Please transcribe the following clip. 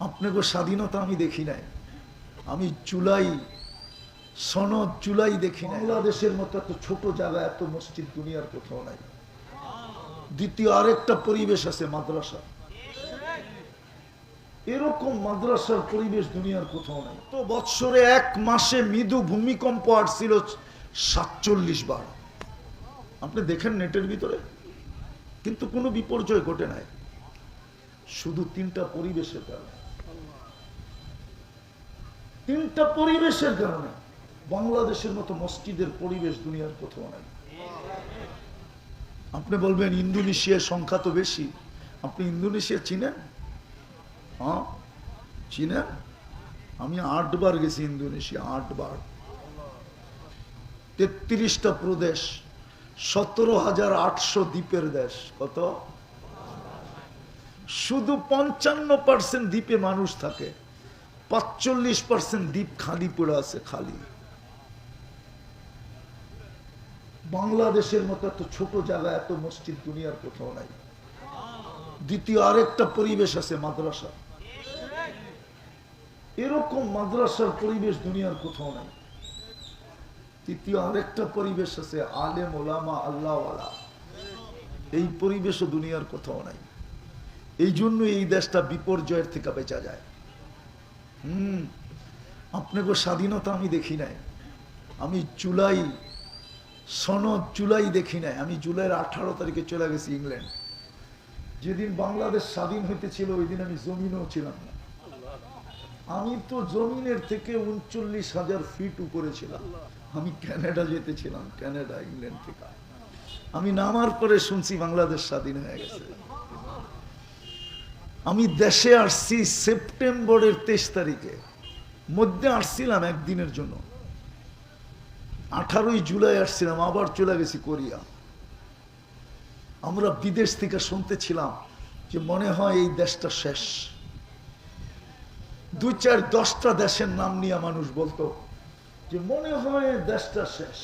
আপনাকে স্বাধীনতা আমি দেখি নাই, আমি জুলাই সনদ জুলাই দেখি নাই। বাংলাদেশের মতো এত ছোট জায়গা, এত মসজিদ দুনিয়ার কোথাও নাই। দ্বিতীয় আরেকটা পরিবেশ আছে মাদ্রাসা, এরকম মাদ্রাসার পরিবেশ দুনিয়ার কোথাও নাই। তো বৎসরে এক মাসে মৃদু ভূমিকম্প আসছিল 47 বার। আপনি দেখেন নেটের ভিতরে, কিন্তু কোনো বিপর্যয় ঘটে নাই, শুধু তিনটা পরিবেশের কারণে। তিনটা পরিবেশের কারণে বাংলাদেশের মতো মসজিদের পরিবেশ দুনিয়ার কোথাও নাই। আপনি বলবেন ইন্দোনেশিয়ার সংখ্যা তো বেশি। আপনি ইন্দোনেশিয়া চিনেন? হ্যাঁ চিনেন? আমি 8 বার গেছি ইন্দোনেশিয়া, 8 বার। 33টা প্রদেশ, 17,800 দ্বীপের দেশ। কত? শুধু 55% দ্বীপে মানুষ থাকে, 45% দ্বীপ খালি পড়ে আছে, খালি। বাংলাদেশের মতো এত ছোট জায়গা, এত মসজিদ দুনিয়ার কোথাও নাই। দ্বিতীয় আরেকটা পরিবেশ আছে মাদ্রাসা, এরকম মাদ্রাসার পরিবেশ দুনিয়ার কোথাও নাই। তৃতীয় আরেকটা পরিবেশ আছে আলেম ওলামা আল্লাহওয়ালা, এই পরিবেশও দুনিয়ার কোথাও নাই। এই জন্য এই দেশটা বিপর্যয়ের থেকে বেঁচা যায়। আপনাকে স্বাধীনতা আমি দেখি নাই, আমি জুলাই সনদ জুলাই দেখি নাই। আমি জুলাইয়ের 18 তারিখে চলে গেছি ইংল্যান্ড। যেদিন বাংলাদেশ স্বাধীন হইতেছিল ওই দিন আমি জমিনেও ছিলাম না। আমি তো জমিনের থেকে 39,000 ফিট উপরে ছিলাম। আমি কানাডা যেতেছিলাম, কানাডা ইংল্যান্ড থেকে। আমি নামার পরে শুনছি বাংলাদেশ স্বাধীন হয়ে গেছে। আমি দেশে আসছি সেপ্টেম্বরের 23 তারিখে, মধ্যে আসছিলাম একদিনের জন্য। 18ই জুলাই আসছিলাম, আবার চলে গেছি কোরিয়া। আমরা বিদেশ থেকে শুনতেছিলাম যে মনে হয় এই দেশটা শেষ। 2-4-10টা দেশের নাম নিয়ে মানুষ বলতো যে মনে হয় দেশটা শেষ।